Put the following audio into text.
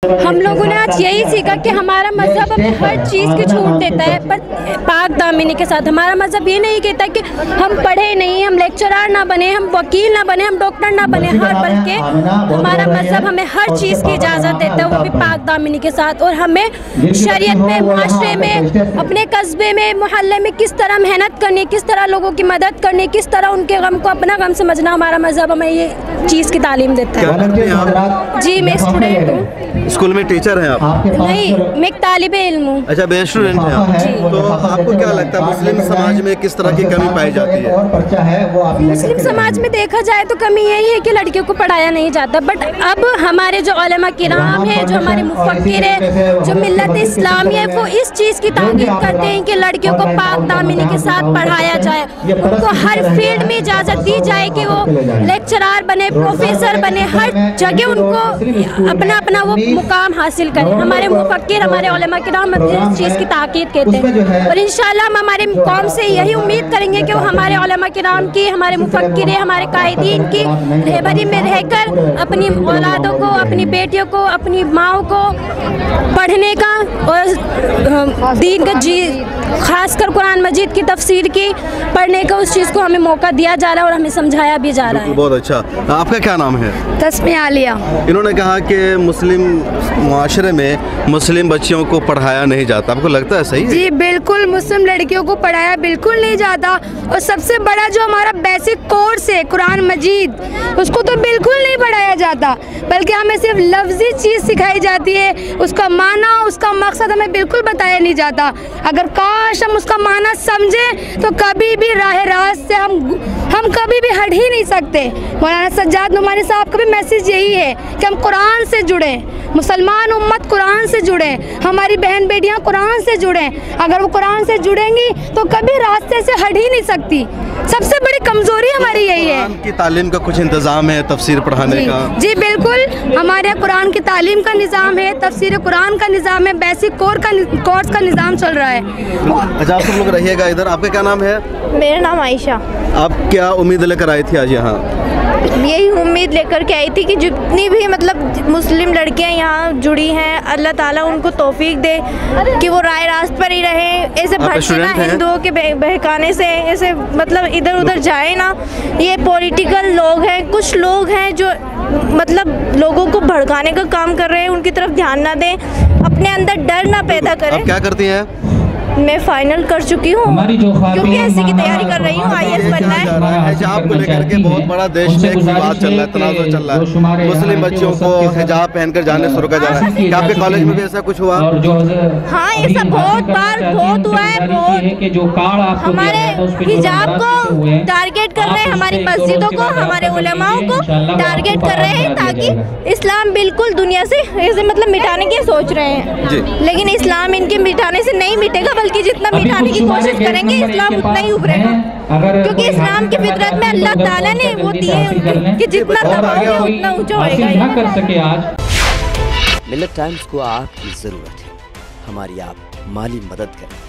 ہم لوگوں نے آج یہی سیکھا کہ ہمارا مذہب ہمیں ہر چیز کی چھوٹ دیتا ہے، پر پاک دامنی کے ساتھ۔ ہمارا مذہب یہ نہیں کہتا کہ ہم پڑھے نہیں، ہم لیکچرار نہ بنے، ہم وکیل نہ بنے، ہم ڈاکٹر نہ بنے، بلکہ ہمارا مذہب ہمیں ہر چیز کی اجازت دیتا ہے، وہ بھی پاک دامنی کے ساتھ۔ اور ہمیں شریعت میں، معاشرے میں، اپنے قصبے میں، محلے میں کس طرح محنت کرنی، کس طرح لوگوں کی مدد کرنی، کس طرح ان کے غم کو اپنا غم سمجھنا، ہمارا مذہب ہمیں یہ چیز کی تعلیم دیتا ہے۔ جی میں اسٹوڈنٹ ہوں۔ اسکول میں ٹیچر ہیں آپ؟ نہیں، میں ایک طالب علم ہوں۔ اچھا، بے اسٹوڈنٹ ہیں آپ۔ تو آپ کو کیا لگتا ہے مسلم سماج میں کس طرح کی کمی پائی جاتی ہے؟ مسلم سماج میں دیکھا جائے تو کمی یہی ہے کہ لڑکیوں کو پڑھایا نہیں جاتا، بٹ اب ہمارے جو علماء کرام ہیں، جو ہمارے مفکر ہیں، جو ملت اسلامی ہے، وہ اس چیز کی تاکید کرتے ہیں کہ لڑکیوں کو پاک دامنی کے ساتھ پڑھایا جائے، ان کو ہر فیلڈ میں اجازت دی جائے کہ وہ لیکچرار بنے، پروفیسر بنے، ہر جگہ ان کو اپنا اپنا وہ مقام حاصل کریں۔ ہمارے مفکر، ہمارے علماء کرام اس چیز کی تاکید کرتے ہیں، اور انشاءاللہ ہم ہمارے قوم سے یہی امید کریں گے کہ وہ ہمارے علماء کرام کی، ہمارے مفکر، ہمارے قائدین کی رہبری میں رہ کر اپنی اولادوں کو، اپنی بیٹیوں کو، اپنی ماؤں کو پڑھنے کا اور دین کا، خاص کر قرآن مجید کی تفسیر کی پڑھنے کا، اس چیز کو ہمیں موقع دیا جا رہا ہے اور ہمیں سمجھایا بھی جا رہا ہے۔ بہت اچھا۔ آپ کا کیا نام ہے؟ تسمیہ عالیہ۔ انہوں نے کہا کہ مسلم معاشرے میں مسلم بچیوں کو پڑھایا نہیں جاتا، آپ کو لگتا ہے صحیح ہے؟ جی بالکل، مسلم لڑکیوں کو پڑھایا بالکل نہیں جاتا، اور سب سے بڑا جو ہمارا بیسک کورس ہے قرآن مجید، اس کو تو بالکل نہیں پڑھایا جاتا، بلکہ ہمیں صرف لفظی چیز سکھائی جاتی ہے، اس کا معنی، اس کا مقصد ہمیں بالکل بتایا نہیں جاتا۔ اگر کاش ہم اس کا معنی سمجھیں تو کبھی بھی راہ راست سے ہم کبھی بھی ہٹ ہی نہیں سکتے۔ مولانا سجاد نعمانی صاحب کا بھی میسیج یہی ہے کہ ہم قرآن سے جڑیں، مسلمان امت قرآن سے جڑیں، ہماری بہن بیٹیاں قرآن سے جڑیں۔ اگر وہ قرآن سے جڑیں گی تو کبھی راستے سے ہٹ ہی نہیں سکتی۔ سب سے بڑی کمزوری ہماری یہی ہے۔ قرآن کی تعلیم کا کچھ انتظام ہے، تفسیر پڑھانے کا؟ جی بالکل، ہمارے قرآن کی تعلیم کا نظام ہے، تفسیر قرآن کا نظام ہے، بیسک کورس کا نظام چل رہا ہے۔ اچھا، آپ سب لوگ رہیے گا ادھر۔ آپ کا کیا نام ہے؟ میرا نام عائشہ۔ آپ کیا امید لے کر آئی تھی آج یہاں؟ یہی امید لے کر کے آئی تھی کہ جتنی بھی مسلم لڑکیاں یہاں جڑی ہیں، اللہ تعالیٰ ان کو توفیق دے کہ وہ رائے راست پر ہی رہیں، ایسے بھٹکنا ہندوؤں کے بہکانے سے، ایسے ادھر ادھر جائیں نا۔ یہ پولیٹیکل لوگ ہیں، کچھ لوگ ہیں جو لوگوں کو بھڑکانے کا کام کر رہے ہیں، ان کی طرف دھیان نہ دیں، اپنے اندر ڈر نہ پیدا کریں۔ آپ کیا کرتی ہیں؟ میں فائنل کر چکی ہوں، کیونکہ ایسی کی تیاری کر رہی ہوں، IAS بننا ہے۔ حجاب کو لے کر کے بہت بڑا دیش میں ایک وواد چل رہا ہے، تنازع چل رہا ہے، مسلم بچیوں کو حجاب پہن کر جانے سے روکا جا رہا ہے۔ کیا آپ کے کالج میں بھی ایسا کچھ ہوا؟ ہاں، ایسا بہت بار بہت ہوا ہے، بہت ہمارے حجاب کو ٹارگیٹ کر رہے ہیں، ہماری مسجدوں کو، ہمارے علماءوں کو ٹارگیٹ کر رہے ہیں، تاکہ اسلام بالکل دنیا سے ایسے مٹانے کی سوچ رہے ہیں، لیکن اسلام ان کے مٹانے سے نہیں مٹے گا، بلکہ جتنا مٹانے کی کوشش کریں گے اسلام اتنا ہی ابھرے گا، کیونکہ اسلام کی فطرت میں اللہ تعالیٰ نے وہ دیے ہیں کہ جتنا دباؤ گے اتنا اونچا ہوئے گا۔ ملت ٹائمز کو آپ کی ضرورت ہے، ہماری آپ مالی مدد کریں۔